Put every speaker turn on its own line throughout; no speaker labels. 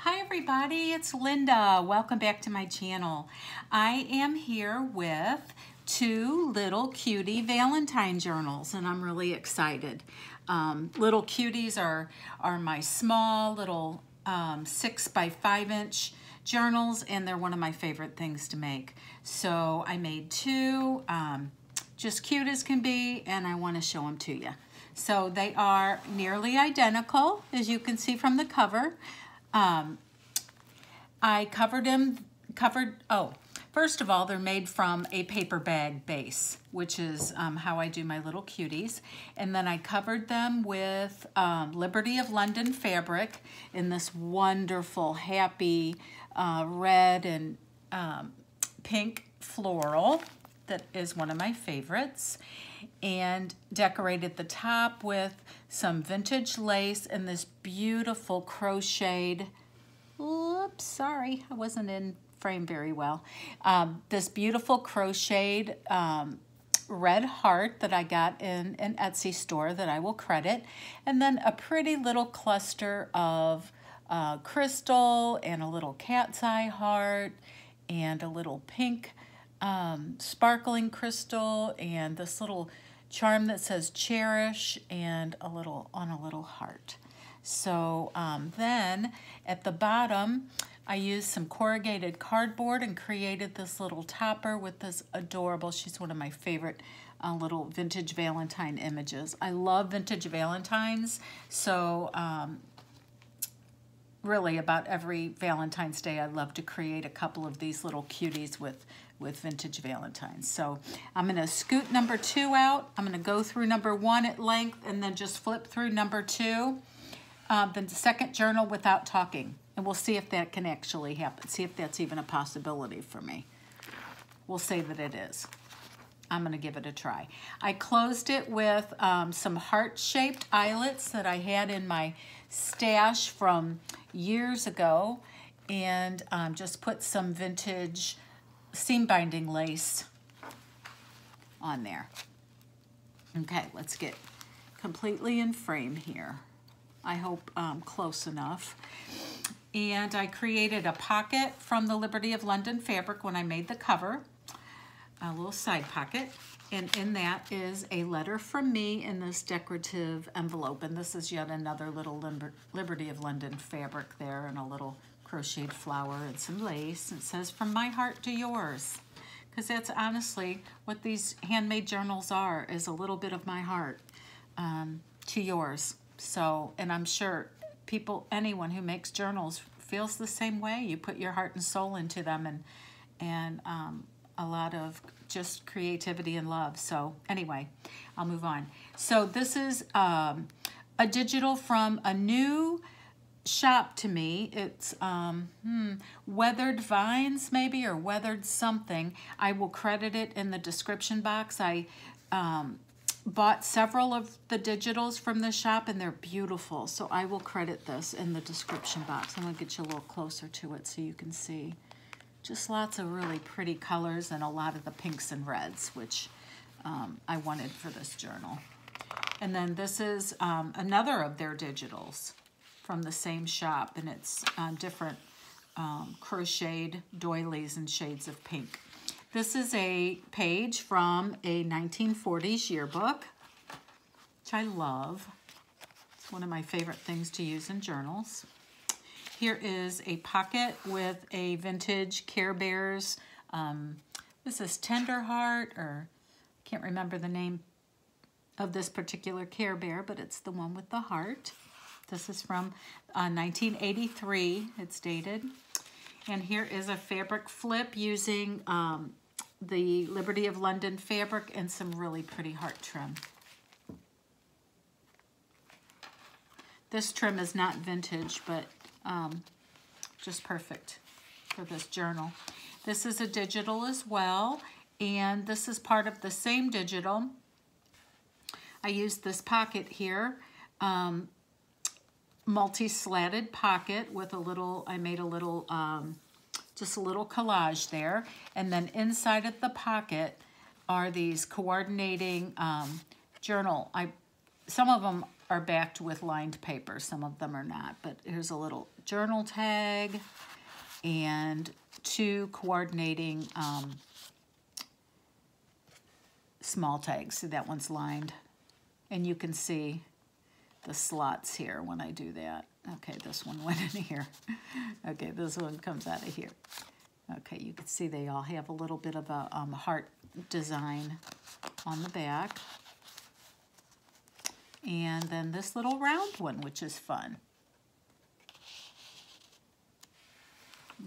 Hi everybody, it's Linda. Welcome back to my channel. I am here with two little cutie Valentine journals and I'm really excited. Little cuties are my small little 6 by 5 inch journals and they're one of my favorite things to make. So I made two, just cute as can be, and I want to show them to you. So they are nearly identical, as you can see from the cover. I first of all, they're made from a paper bag base, which is how I do my little cuties. And then I covered them with Liberty of London fabric in this wonderful, happy red and pink floral that is one of my favorites. And decorated the top with some vintage lace and this beautiful crocheted, oops, sorry, I wasn't in frame very well. This beautiful crocheted red heart that I got in an Etsy store that I will credit. And then a pretty little cluster of crystal and a little cat's eye heart and a little pink sparkling crystal and this little charm that says cherish and a little heart. So then at the bottom I used some corrugated cardboard and created this little topper with this adorable, she's one of my favorite little vintage Valentine images. I love vintage Valentines, so really about every Valentine's Day I love to create a couple of these little cuties with vintage Valentines. So I'm going to scoot number 2 out. I'm going to go through number 1 at length and then just flip through number 2, the second journal without talking. And we'll see if that can actually happen. See if that's even a possibility for me. We'll say that it is. I'm going to give it a try. I closed it with some heart-shaped eyelets that I had in my stash from years ago, and just put some vintage seam binding lace on there. Okay, let's get completely in frame here. I hope close enough. And I created a pocket from the Liberty of London fabric when I made the cover, a little side pocket, and in that is a letter from me in this decorative envelope, and this is yet another little Liberty of London fabric there and a little crocheted flower and some lace. It says, from my heart to yours, because that's honestly what these handmade journals are, is a little bit of my heart to yours. So, and I'm sure anyone who makes journals feels the same way. You put your heart and soul into them, and a lot of just creativity and love. So anyway, I'll move on. So this is a digital from a new shop to me. It's Weathered Vines maybe, or Weathered something. I will credit it in the description box. I bought several of the digitals from the shop and they're beautiful, so I will credit this in the description box. I'm going to get you a little closer to it so you can see. Just lots of really pretty colors and a lot of the pinks and reds, which I wanted for this journal. And then this is another of their digitals from the same shop, and it's different crocheted doilies and shades of pink. This is a page from a 1940s yearbook, which I love. It's one of my favorite things to use in journals. Here is a pocket with a vintage Care Bears. This is Tender Heart, or I can't remember the name of this particular Care Bear, but it's the one with the heart. This is from 1983, it's dated. And here is a fabric flip using the Liberty of London fabric and some really pretty heart trim. This trim is not vintage, but just perfect for this journal. This is a digital as well, and this is part of the same digital. I used this pocket here, multi-slatted pocket with a little, I made a little, just a little collage there. And then inside of the pocket are these coordinating journal. Some of them are backed with lined paper. Some of them are not, but here's a little journal tag and 2 coordinating small tags. See, that one's lined. And you can see the slots here when I do that. Okay, this one went in here. Okay, this one comes out of here. Okay, you can see they all have a little bit of a heart design on the back. And then this little round one, which is fun.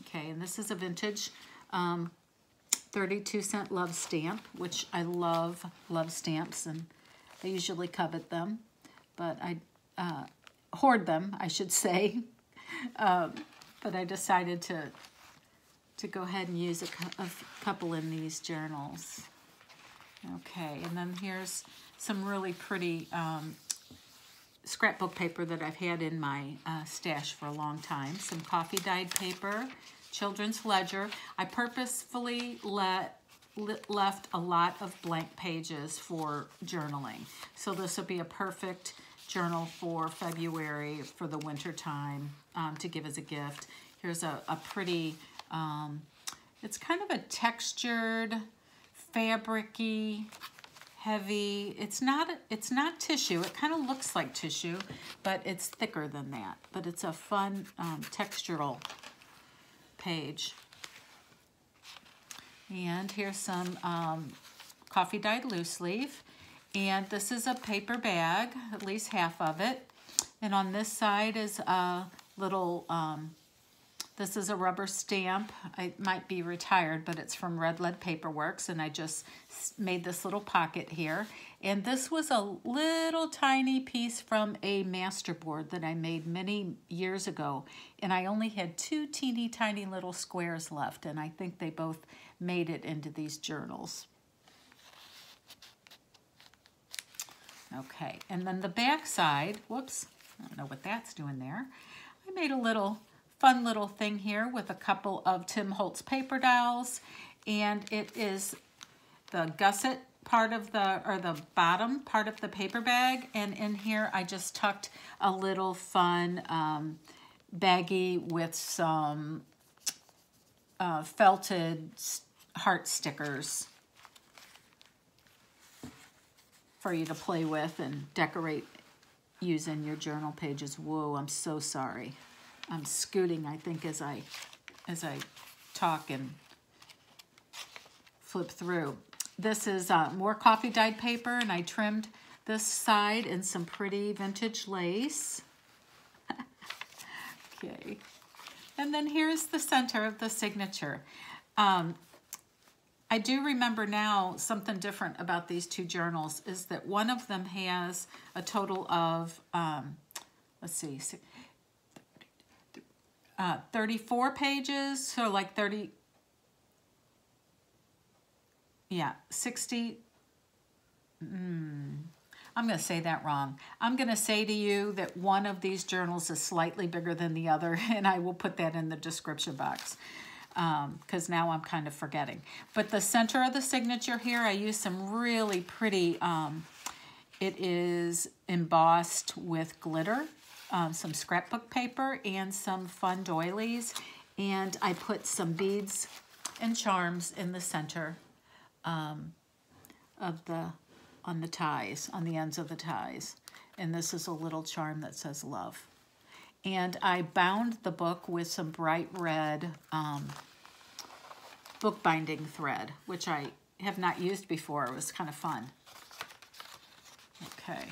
Okay, and this is a vintage 32-cent love stamp, which I love stamps, and I usually covet them, but I hoard them, I should say. But I decided to go ahead and use a couple in these journals. Okay, and then here's some really pretty scrapbook paper that I've had in my stash for a long time. Some coffee dyed paper, children's ledger. I purposefully left a lot of blank pages for journaling. So this will be a perfect journal for February, for the winter time, to give as a gift. Here's a pretty, it's kind of a textured, fabric-y, heavy. It's not tissue. It kind of looks like tissue, but it's thicker than that. But it's a fun textural page. And here's some coffee dyed loose leaf. And this is a paper bag, at least half of it. And on this side is a little, this is a rubber stamp. It might be retired, but it's from Red Lead Paperworks, and I just made this little pocket here. And this was a little tiny piece from a masterboard that I made many years ago, and I only had 2 teeny tiny little squares left, and I think they both made it into these journals. Okay, and then the back side, whoops, I don't know what that's doing there. I made a little fun little thing here with a couple of Tim Holtz paper dowels, and it is the gusset part of the, or the bottom part of the paper bag, and in here I just tucked a little fun baggie with some felted heart stickers for you to play with and decorate using your journal pages. Whoa, I'm so sorry. I'm scooting, I think, as I talk and flip through. This is more coffee dyed paper, and I trimmed this side in some pretty vintage lace. Okay. And then here's the center of the signature. I do remember now something different about these 2 journals is that one of them has a total of, let's see, 34 pages, so like 30, yeah, 60, I'm going to say that wrong. I'm going to say to you that one of these journals is slightly bigger than the other, and I will put that in the description box because now I'm kind of forgetting. But the center of the signature here, I used some really pretty, it is embossed with glitter, some scrapbook paper, and some fun doilies. And I put some beads and charms in the center of the, on the ties, on the ends of the ties. And this is a little charm that says love. And I bound the book with some bright red bookbinding thread, which I have not used before. It was kind of fun. Okay,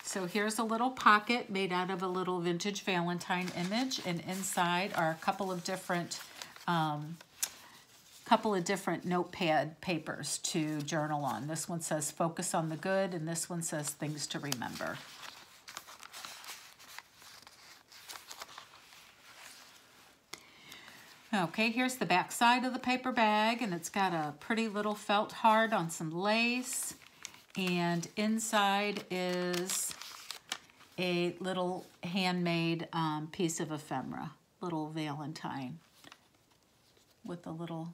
so here's a little pocket made out of a little vintage Valentine image, and inside are a couple of different notepad papers to journal on. This one says focus on the good, and this one says things to remember. Okay, here's the back side of the paper bag, and it's got a pretty little felt heart on some lace, and inside is a little handmade piece of ephemera, little Valentine with a little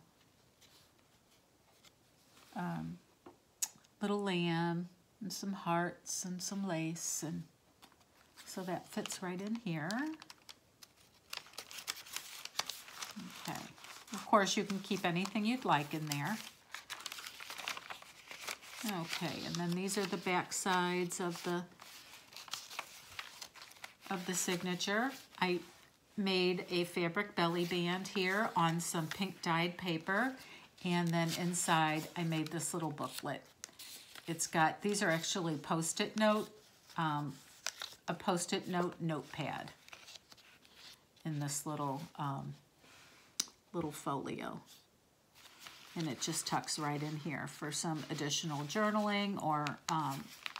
little lamb and some hearts and some lace, and So that fits right in here. Okay. Of course, you can keep anything you'd like in there. Okay, and then these are the back sides of the signature. I made a fabric belly band here on some pink dyed paper, and then inside I made this little booklet. It's got, these are actually post-it note, a post-it note notepad in this little little folio. And it just tucks right in here for some additional journaling or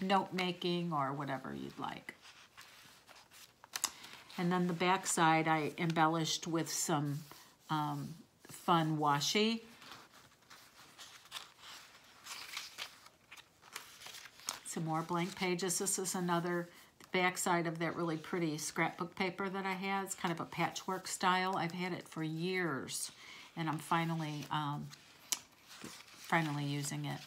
note making or whatever you'd like. And then the back side I embellished with some fun washi. Some more blank pages. This is another back side of that really pretty scrapbook paper that I had. It's kind of a patchwork style. I've had it for years, and I'm finally using it.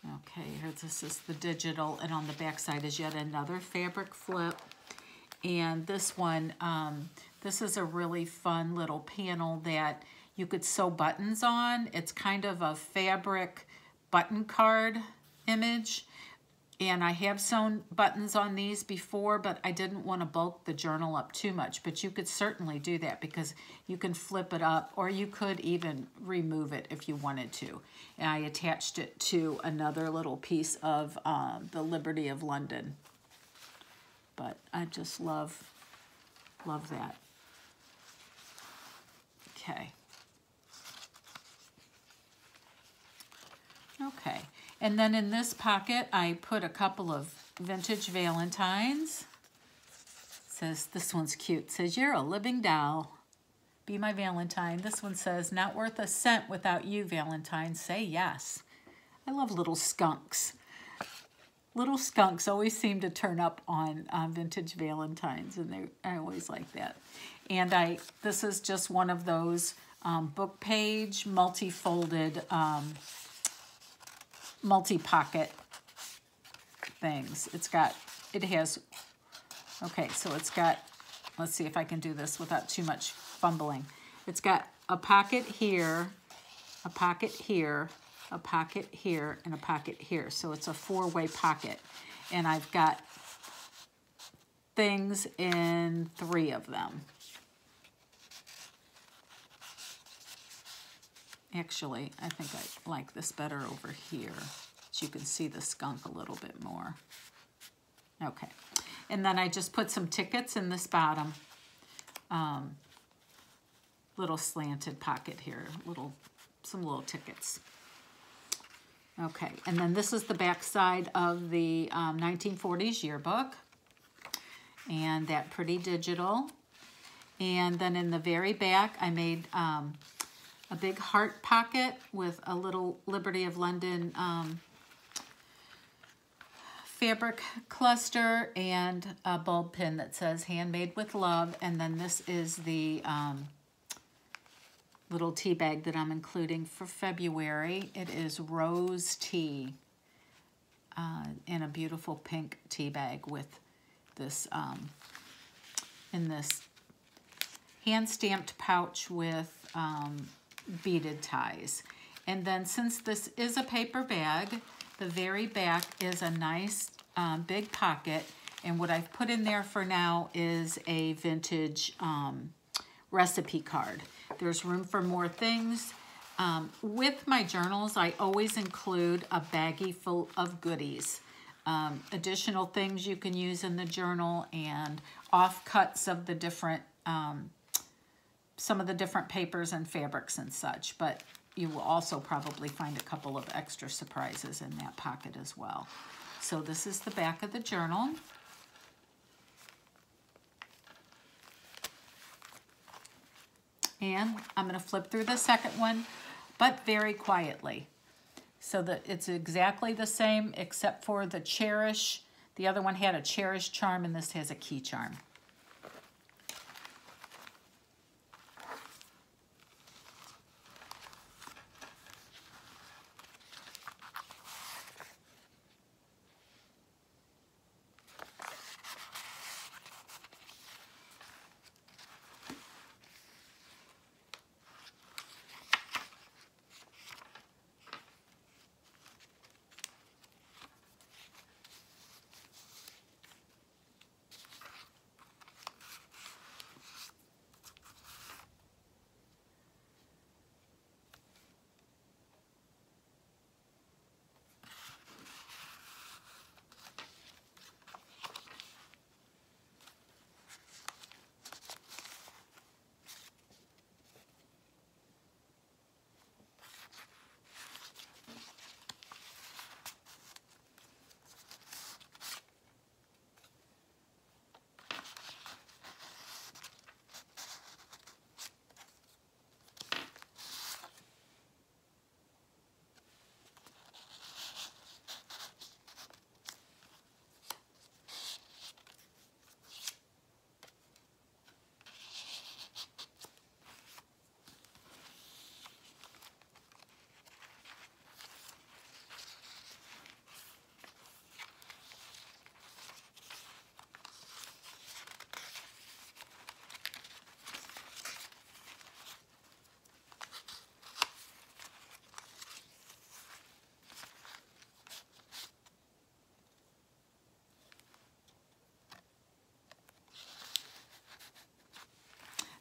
Okay, here this is the digital, and on the back side is yet another fabric flip. And this one, this is a really fun little panel that you could sew buttons on. It's kind of a fabric button card image. And I have sewn buttons on these before, but I didn't want to bulk the journal up too much. But you could certainly do that because you can flip it up, or you could even remove it if you wanted to. And I attached it to another little piece of the Liberty of London. But I just love that. Okay. Okay. And then in this pocket, I put a couple of vintage Valentines. It says, this one's cute. It says, you're a living doll. Be my Valentine. This one says, not worth a cent without you, Valentine. Say yes. I love little skunks. Little skunks always seem to turn up on vintage Valentines, and I always like that. And this is just one of those book page, multi-folded, multi-pocket things. It has, okay, so it's got, let's see if I can do this without too much fumbling. It's got a pocket here, a pocket here, a pocket here, and a pocket here. So it's a 4-way pocket. And I've got things in 3 of them. Actually, I think I like this better over here, so you can see the skunk a little bit more. Okay, and then I just put some tickets in this bottom little slanted pocket here, some little tickets. Okay, and then this is the back side of the 1940s yearbook, and that pretty digital. And then in the very back, I made a big heart pocket with a little Liberty of London fabric cluster and a bulb pin that says handmade with love. And then this is the little tea bag that I'm including for February. It is rose tea in a beautiful pink tea bag with this in this hand-stamped pouch with beaded ties. And then since this is a paper bag, the very back is a nice big pocket, and what I've put in there for now is a vintage recipe card. There's room for more things. With my journals, I always include a baggie full of goodies. Additional things you can use in the journal and offcuts of the different some of the different papers and fabrics and such, but you will also probably find a couple of extra surprises in that pocket as well. So this is the back of the journal. And I'm going to flip through the second one, but very quietly, so that it's exactly the same except for the cherish. The other one had a cherish charm, and this has a key charm.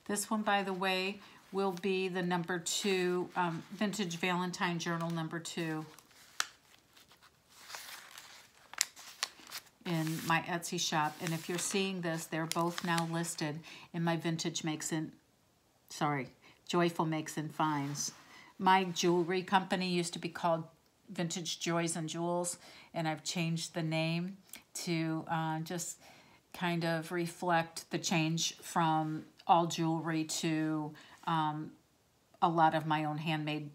This one, by the way, will be the number 2, Vintage Valentine Journal number 2 in my Etsy shop. And if you're seeing this, they're both now listed in my Joyful Makes and Finds. My jewelry company used to be called Vintage Joys and Jewels, and I've changed the name to just kind of reflect the change from all jewelry to a lot of my own handmade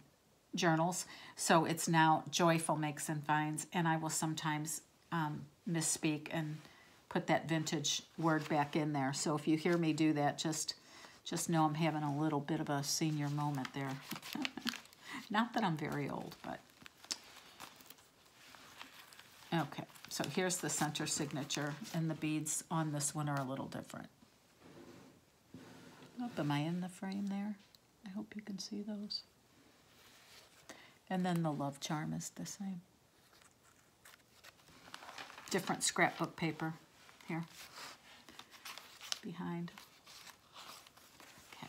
journals. So it's now Joyful Makes and Finds, and I will sometimes misspeak and put that vintage word back in there. So if you hear me do that, just know I'm having a little bit of a senior moment there. Not that I'm very old, but okay. So here's the center signature, and the beads on this one are a little different. Oh, am I in the frame there? I hope you can see those. And then the love charm is the same. Different scrapbook paper here behind. Okay.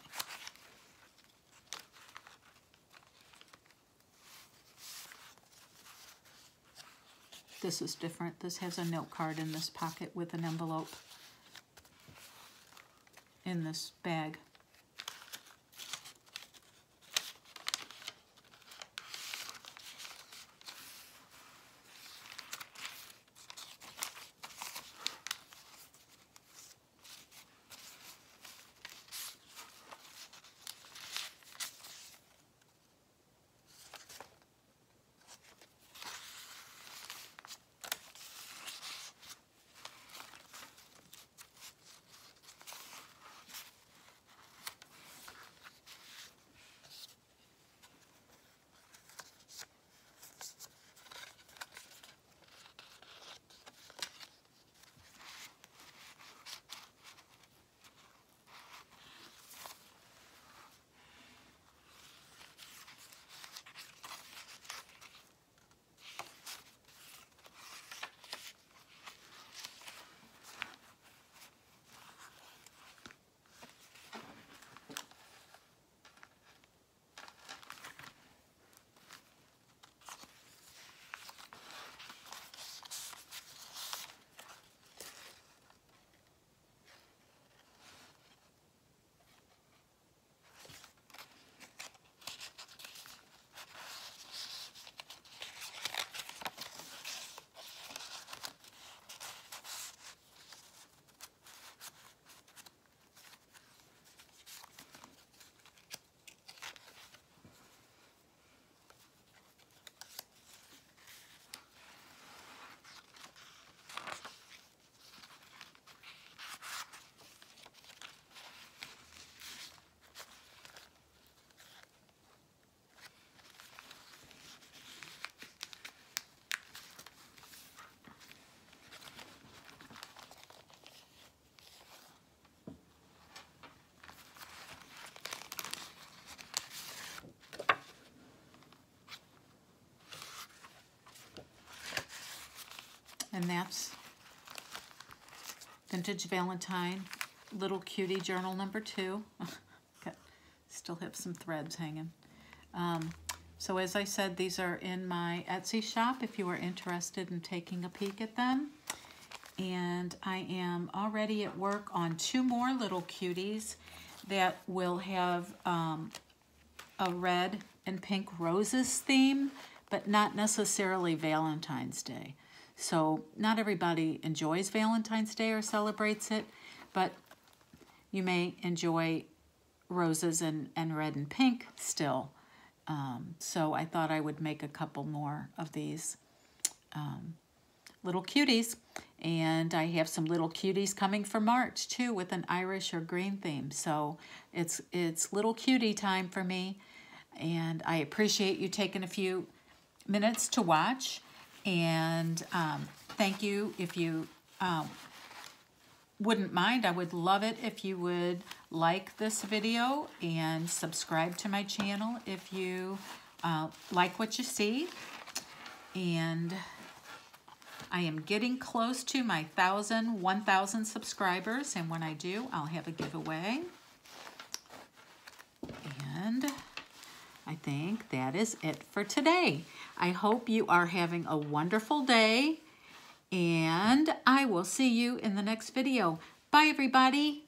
This is different. This has a note card in this pocket with an envelope in this bag. And that's Vintage Valentine Little Cutie Journal number 2. Still have some threads hanging. So as I said, these are in my Etsy shop if you are interested in taking a peek at them. And I am already at work on 2 more little cuties that will have a red and pink roses theme, but not necessarily Valentine's Day. So not everybody enjoys Valentine's Day or celebrates it, but you may enjoy roses and red and pink still. So I thought I would make a couple more of these little cuties. And I have some little cuties coming for March too with an Irish or green theme. So it's little cutie time for me. And I appreciate you taking a few minutes to watch. And thank you. If you wouldn't mind, I would love it if you would like this video and subscribe to my channel if you like what you see. And I am getting close to my 1,000 subscribers, and when I do, I'll have a giveaway. I think that is it for today. I hope you are having a wonderful day, and I will see you in the next video. Bye, everybody.